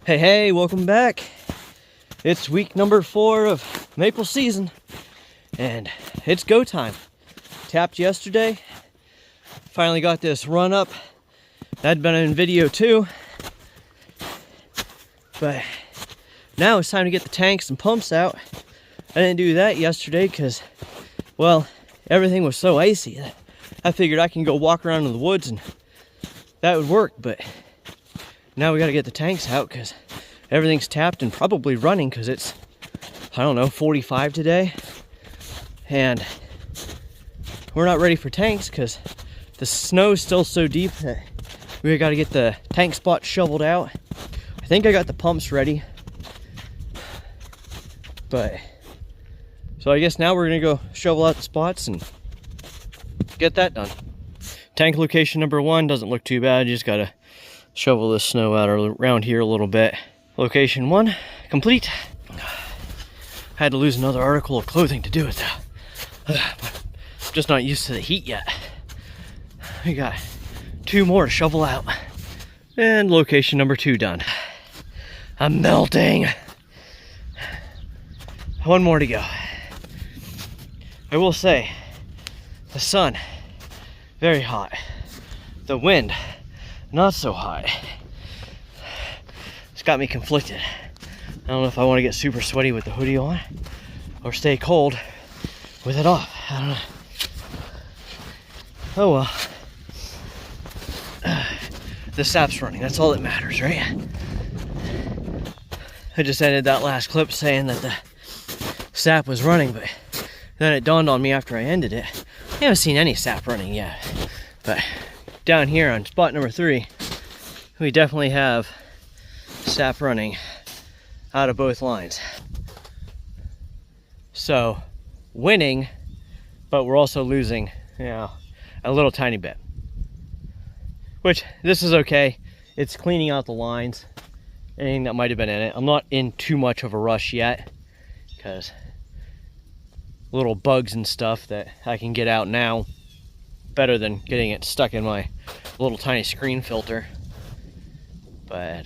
Hey, welcome back. It's week number 4 of maple season, and it's go time. Tapped yesterday, finally got this run up. That'd been in video too, but now it's time to get the tanks and pumps out. I didn't do that yesterday because, well, everything was so icy that I figured I can go walk around in the woods and that would work, but now we got to get the tanks out because everything's tapped and probably running because it's, I don't know, 45 today. And we're not ready for tanks because the snow's still so deep that we got to get the tank spots shoveled out. I think I got the pumps ready. But, so I guess now we're going to go shovel out the spots and get that done. Tank location number 1 doesn't look too bad. You just got to shovel this snow out around here a little bit. Location 1 complete. Had to lose another article of clothing to do it though. I'm just not used to the heat yet. We got 2 more to shovel out. And location number 2 done. I'm melting. 1 more to go. I will say, the sun, very hot. The wind, not so hot. It's got me conflicted. I don't know if I want to get super sweaty with the hoodie on or stay cold with it off. I don't know. Oh well. The sap's running. That's all that matters, right? I just ended that last clip saying that the sap was running, but then it dawned on me after I ended it. I haven't seen any sap running yet. But down here on spot number 3, we definitely have sap running out of both lines. So winning, but we're also losing, you know, a little tiny bit. Which, this is okay. It's cleaning out the lines, anything that might have been in it. I'm not in too much of a rush yet, because little bugs and stuff that I can get out now, better than getting it stuck in my little tiny screen filter. But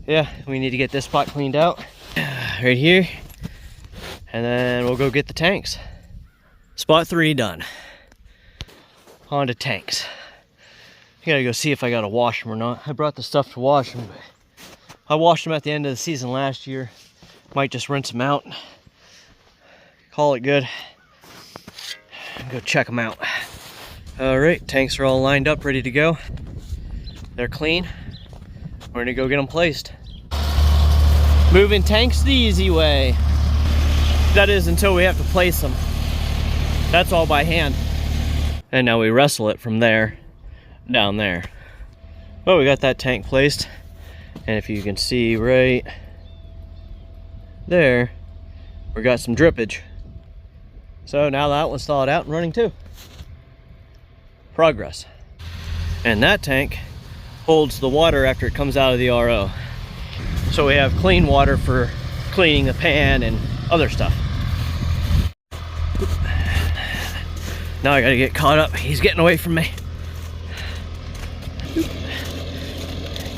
yeah, we need to get this spot cleaned out right here, and then we'll go get the tanks. Spot 3 done. On to tanks. I gotta go see if I gotta wash them or not. I brought the stuff to wash them, but I washed them at the end of the season last year. Might just rinse them out, call it good, and go check them out. All right, tanks are all lined up, ready to go. They're clean. We're gonna go get them placed. Moving tanks the easy way. That is, until we have to place them. That's all by hand. And now we wrestle it from there down there. Well, we got that tank placed, and if you can see right there, we got some drippage. So now that one's thawed out and running too. Progress. And that tank holds the water after it comes out of the RO. So we have clean water for cleaning the pan and other stuff. Now I gotta get caught up. He's getting away from me.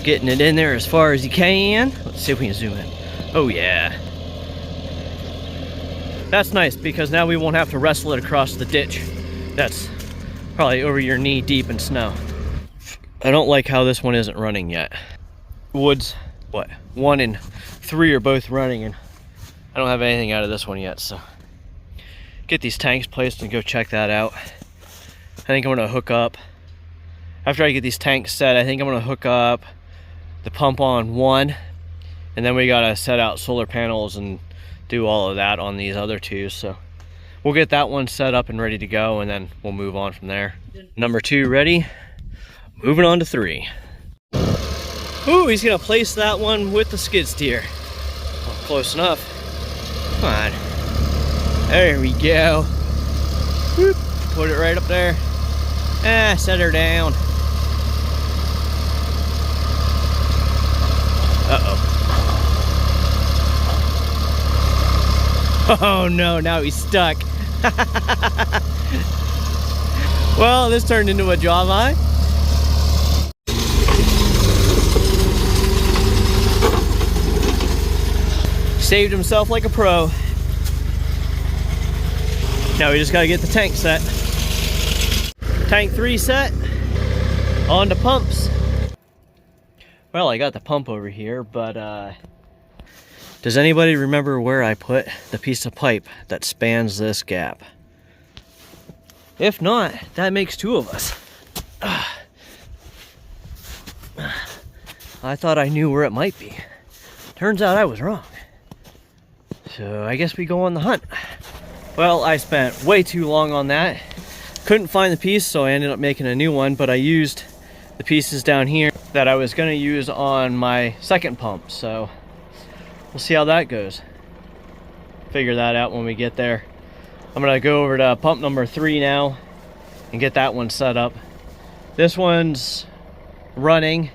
Getting it in there as far as he can. Let's see if we can zoom in. Oh yeah. That's nice because now we won't have to wrestle it across the ditch. That's probably over your knee deep in snow. I don't like how this one isn't running yet. Woods, what? 1 and 3 are both running, and I don't have anything out of this one yet, so get these tanks placed and go check that out. I think I'm gonna hook up, after I get these tanks set, I think I'm gonna hook up the pump on 1, and then we gotta set out solar panels and do all of that on these other 2, so we'll get that one set up and ready to go, and then we'll move on from there. Number 2 ready. Moving on to 3. Ooh, he's gonna place that one with the skid steer. Oh, close enough. Come on. There we go. Whoop. Put it right up there. Set her down. Uh-oh. Oh no, now he's stuck. Well, this turned into a jawline. Saved himself like a pro. Now we just gotta get the tank set. Tank 3 set. On to pumps. Well, I got the pump over here, but does anybody remember where I put the piece of pipe that spans this gap? If not, that makes 2 of us. I thought I knew where it might be. Turns out I was wrong. So I guess we go on the hunt. Well, I spent way too long on that. Couldn't find the piece, so I ended up making a new one, but I used the pieces down here that I was gonna use on my second pump, so we'll see how that goes. Figure that out when we get there. I'm gonna go over to pump number 3 now and get that one set up. This one's running,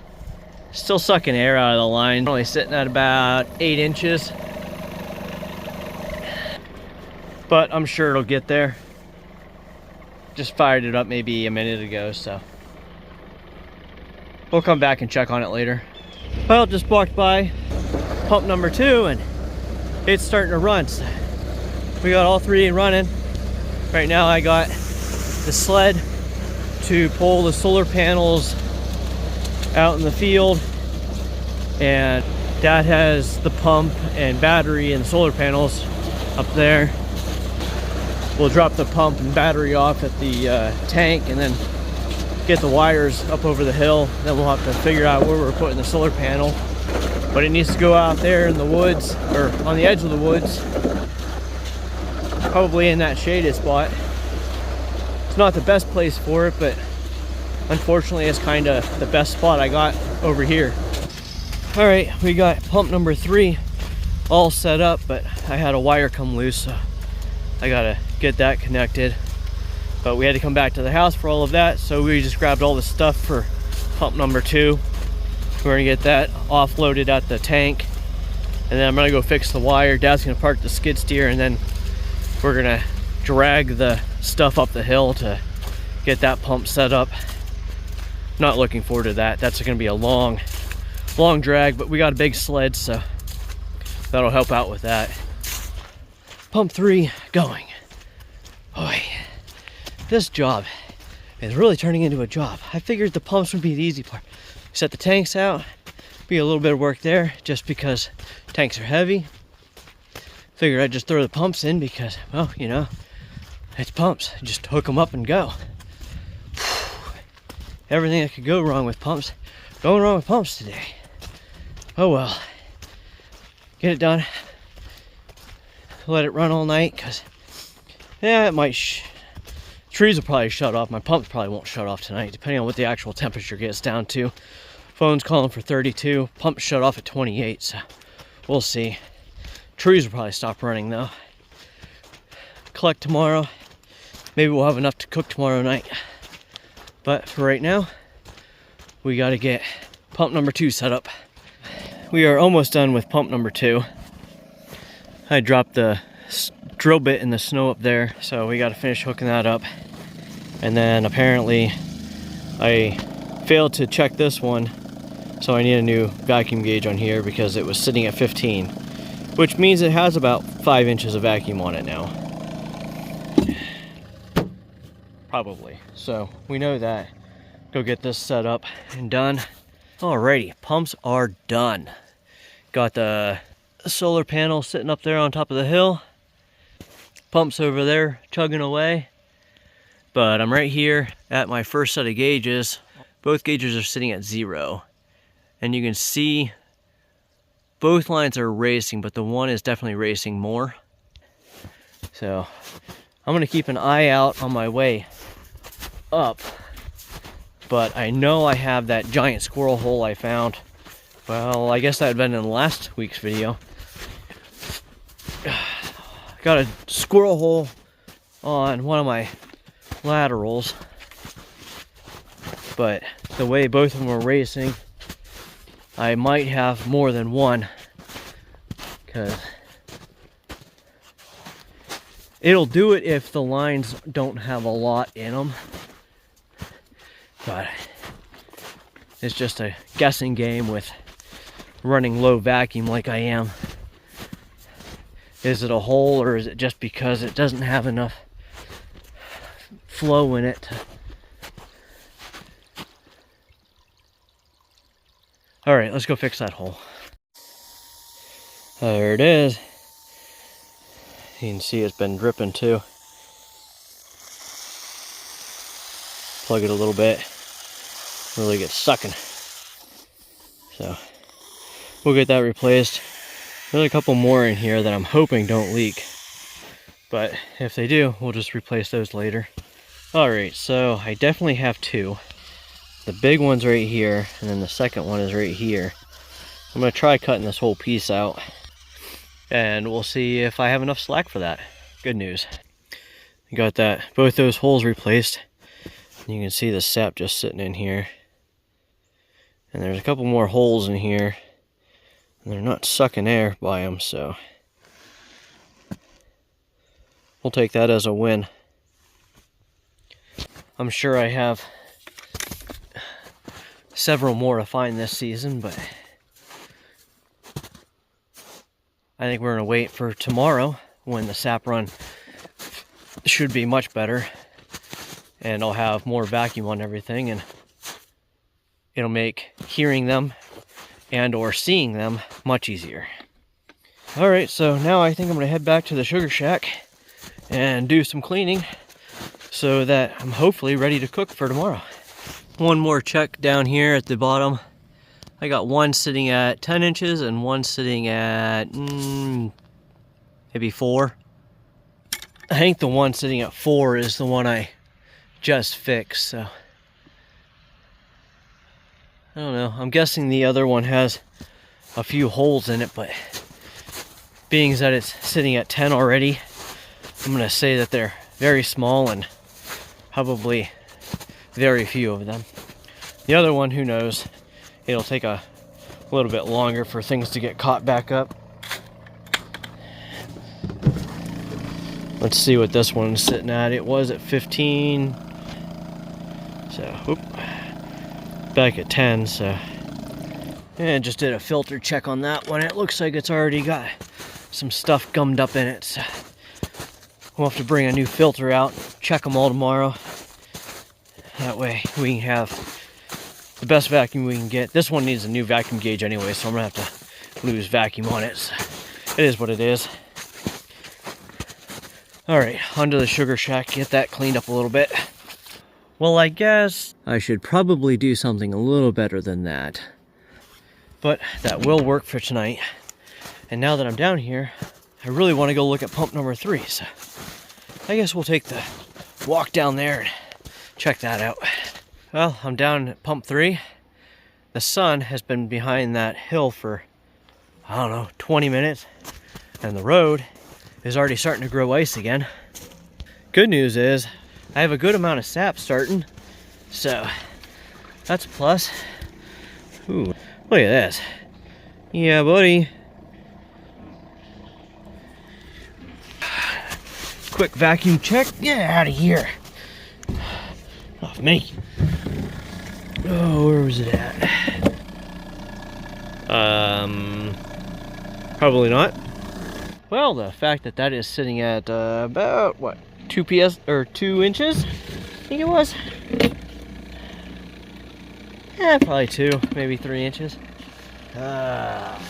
still sucking air out of the line. Only sitting at about 8 inches. But I'm sure it'll get there. Just fired it up maybe a minute ago, so we'll come back and check on it later. Well, just walked by pump number 2 and it's starting to run. So we got all 3 running. Right now I got the sled to pull the solar panels out in the field, and Dad has the pump and battery and solar panels up there. We'll drop the pump and battery off at the tank and then get the wires up over the hill. Then we'll have to figure out where we're putting the solar panel. But it needs to go out there in the woods, or on the edge of the woods. Probably in that shaded spot. It's not the best place for it, but unfortunately it's kind of the best spot I got over here. All right, we got pump number 3 all set up, but I had a wire come loose, so I gotta get that connected. But we had to come back to the house for all of that, so we just grabbed all the stuff for pump number 2. We're gonna get that offloaded at the tank, and then I'm gonna go fix the wire. Dad's gonna park the skid steer, and then we're gonna drag the stuff up the hill to get that pump set up. Not looking forward to that. That's gonna be a long drag, but we got a big sled, so that'll help out with that. Pump 3 going. Boy, this job is really turning into a job. I figured the pumps would be the easy part. Set the tanks out, be a little bit of work there just because tanks are heavy. Figured I'd just throw the pumps in because, well, you know, it's pumps. Just hook them up and go. Everything that could go wrong with pumps, going wrong with pumps today. Oh well. Get it done. Let it run all night, because yeah, it might trees will probably shut off. My pumps probably won't shut off tonight, depending on what the actual temperature gets down to. Phone's calling for 32. Pump shut off at 28, so we'll see. Trees will probably stop running though. Collect tomorrow. Maybe we'll have enough to cook tomorrow night. But for right now, we got to get pump number 2 set up. We are almost done with pump number 2. I dropped the drill bit in the snow up there, so we got to finish hooking that up. And then apparently I failed to check this one, so I need a new vacuum gauge on here because it was sitting at 15, which means it has about 5 inches of vacuum on it now. Probably. So we know that. Go get this set up and done. Alrighty, pumps are done. Got the solar panel sitting up there on top of the hill. Pumps over there chugging away. But I'm right here at my first set of gauges. Both gauges are sitting at 0. And you can see both lines are racing, but the one is definitely racing more. So I'm gonna keep an eye out on my way up. But I know I have that giant squirrel hole I found. Well, I guess that had been in last week's video. Got a squirrel hole on one of my laterals. But the way both of them are racing, I might have more than one. Because it'll do it if the lines don't have a lot in them. But it's just a guessing game with running low vacuum like I am. Is it a hole, or is it just because it doesn't have enough flow in it? All right, let's go fix that hole. There it is. You can see it's been dripping too. Plug it a little bit, really get sucking. So we'll get that replaced. There's a couple more in here that I'm hoping don't leak, but if they do, we'll just replace those later. All right, so I definitely have two. The big one's right here, and then the second one is right here. I'm gonna try cutting this whole piece out, and we'll see if I have enough slack for that. Good news. I got both those holes replaced. You can see the sap just sitting in here. And there's a couple more holes in here. And they're not sucking air by them, so we'll take that as a win. I'm sure I have several more to find this season, but I think we're gonna wait for tomorrow when the sap run should be much better, and I'll have more vacuum on everything, and it'll make hearing them and or seeing them much easier. All right, so now I think I'm gonna head back to the sugar shack and do some cleaning so that I'm hopefully ready to cook for tomorrow. One more check down here at the bottom. I got one sitting at 10 inches and one sitting at maybe 4. I think the one sitting at 4 is the one I just fixed, so I don't know. I'm guessing the other one has a few holes in it, but being that it's sitting at 10 already, I'm gonna say that they're very small and probably very few of them. The other one, who knows? It'll take a little bit longer for things to get caught back up. Let's see what this one's sitting at. It was at 15. So, whoop. Back at 10, so. And just did a filter check on that one. It looks like it's already got some stuff gummed up in it. So we'll have to bring a new filter out, check them all tomorrow. That way we can have the best vacuum we can get. This one needs a new vacuum gauge anyway, so I'm gonna have to lose vacuum on it. So it is what it is. All right, onto the sugar shack, get that cleaned up a little bit. Well, I guess I should probably do something a little better than that, but that will work for tonight. And now that I'm down here, I really want to go look at pump number 3, so I guess we'll take the walk down there and check that out. Well, I'm down at pump 3. The sun has been behind that hill for, I don't know, 20 minutes, and the road is already starting to grow ice again. Good news is I have a good amount of sap starting, so that's a plus. Ooh, look at this. Yeah, buddy. Quick vacuum check. Get out of here. Off me. Oh, where was it at? Probably not. Well, the fact that that is sitting at about what, 2 inches? I think it was. Yeah, probably 2, maybe 3 inches. That's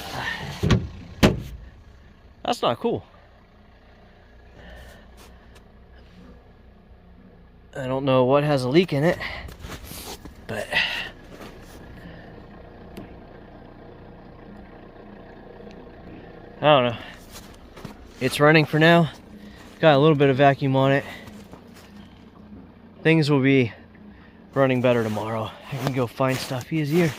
not cool. I don't know what has a leak in it, but I don't know. It's running for now. Got a little bit of vacuum on it. Things will be running better tomorrow. I can go find stuff easier.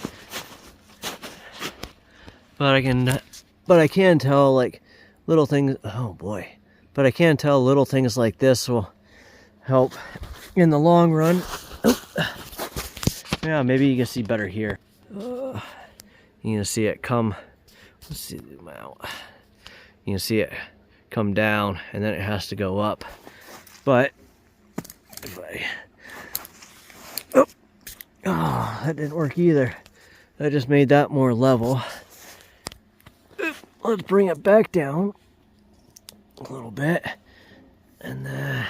But I can tell, like, little things. Oh boy. But I can tell little things like this will help in the long run. Yeah, maybe you can see better here. You can see it come. Let's see, zoom out. You can see it come down, and then it has to go up. But if I, oh, that didn't work either. I just made that more level. Let's bring it back down. a little bit, and I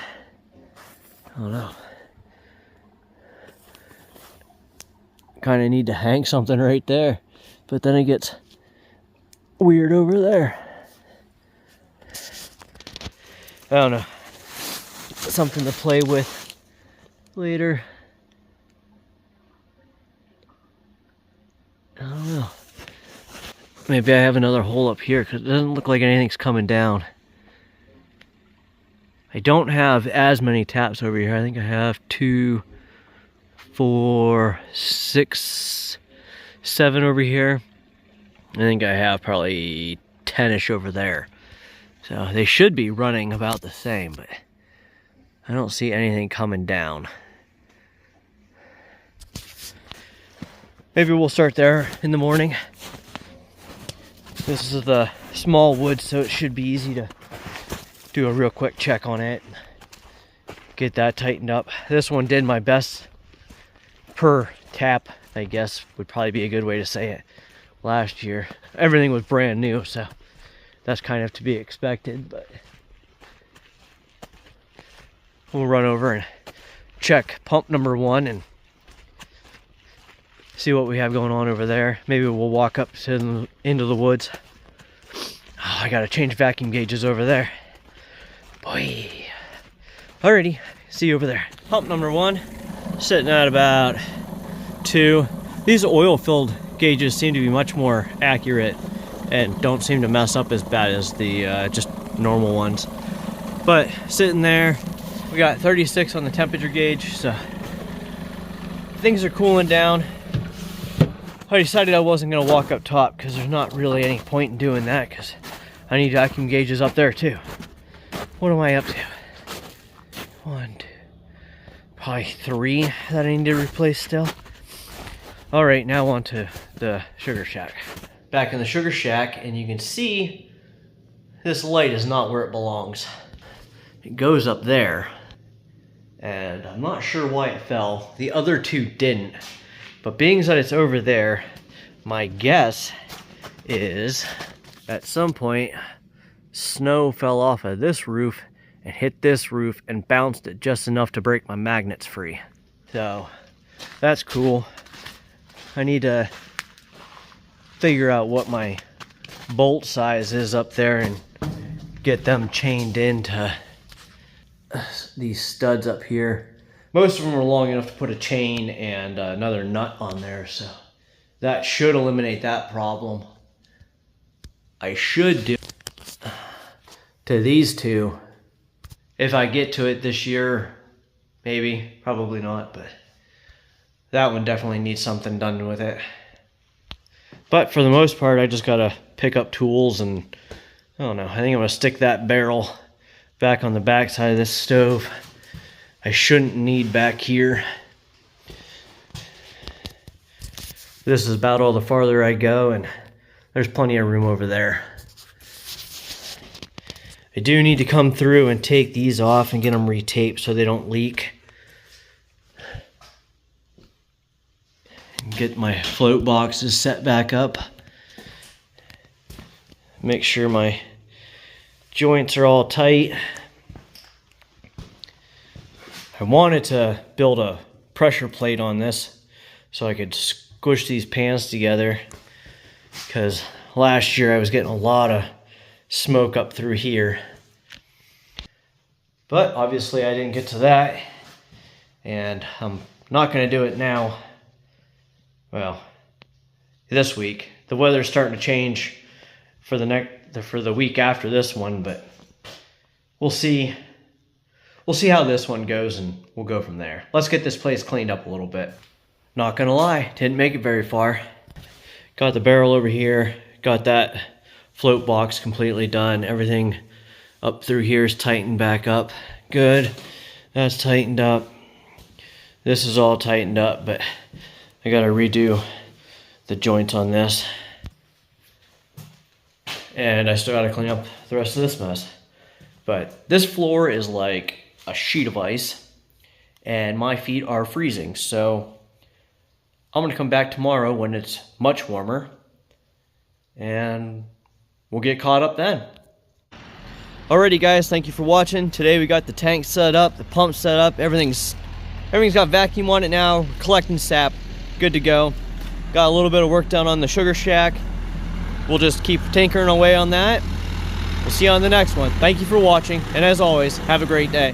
don't know. Kind of need to hang something right there, but then it gets weird over there. I don't know. Something to play with later. I don't know. Maybe I have another hole up here because it doesn't look like anything's coming down. I don't have as many taps over here. I think I have 2, 4, 6, 7 over here. I think I have probably 10-ish over there. So they should be running about the same, but I don't see anything coming down. Maybe we'll start there in the morning. This is the small wood, so it should be easy to do a real quick check on it. Get that tightened up. This one did my best per tap, I guess would probably be a good way to say it. Last year, everything was brand new, so that's kind of to be expected, but we'll run over and check pump number 1 and see what we have going on over there. Maybe we'll walk up to into the woods. Oh, I gotta change vacuum gauges over there. Boy. Alrighty, see you over there. Pump number 1, sitting at about 2. These oil-filled gauges seem to be much more accurate and don't seem to mess up as bad as the just normal ones. But sitting there, we got 36 on the temperature gauge, so things are cooling down. I decided I wasn't going to walk up top because there's not really any point in doing that because I need vacuum gauges up there too. What am I up to? 1, 2, probably 3 that I need to replace still. All right, now on to the sugar shack. Back in the sugar shack, and you can see this light is not where it belongs. It goes up there, and I'm not sure why it fell. The other 2 didn't. But being that it's over there, my guess is at some point snow fell off of this roof and hit this roof and bounced it just enough to break my magnets free. So that's cool. I need to figure out what my bolt size is up there and get them chained into these studs up here. Most of them are long enough to put a chain and another nut on there, so that should eliminate that problem. I should do to these 2 if I get to it this year. Maybe, probably not, but that one definitely needs something done with it. But for the most part, I just gotta pick up tools and I don't know. I think I'm gonna stick that barrel back on the back side of this stove. I shouldn't need back here. This is about all the farther I go, and there's plenty of room over there. I do need to come through and take these off and get them retaped so they don't leak. Get my float boxes set back up. Make sure my joints are all tight. I wanted to build a pressure plate on this so I could squish these pans together, because last year I was getting a lot of smoke up through here. But obviously I didn't get to that, and I'm not going to do it now. Well, this week. The weather's starting to change for the week after this one, but we'll see. We'll see how this one goes, and we'll go from there. Let's get this place cleaned up a little bit. Not gonna lie, didn't make it very far. Got the barrel over here, got that float box completely done. Everything up through here is tightened back up. Good, that's tightened up. This is all tightened up, but I gotta redo the joints on this. And I still gotta clean up the rest of this mess. But this floor is like a sheet of ice, and my feet are freezing. So I'm gonna come back tomorrow when it's much warmer, and we'll get caught up then. Alrighty guys, thank you for watching. Today we got the tank set up, the pump set up, everything's got vacuum on it now, collecting sap, good to go. Got a little bit of work done on the sugar shack. We'll just keep tinkering away on that. We'll see you on the next one. Thank you for watching, and as always, have a great day.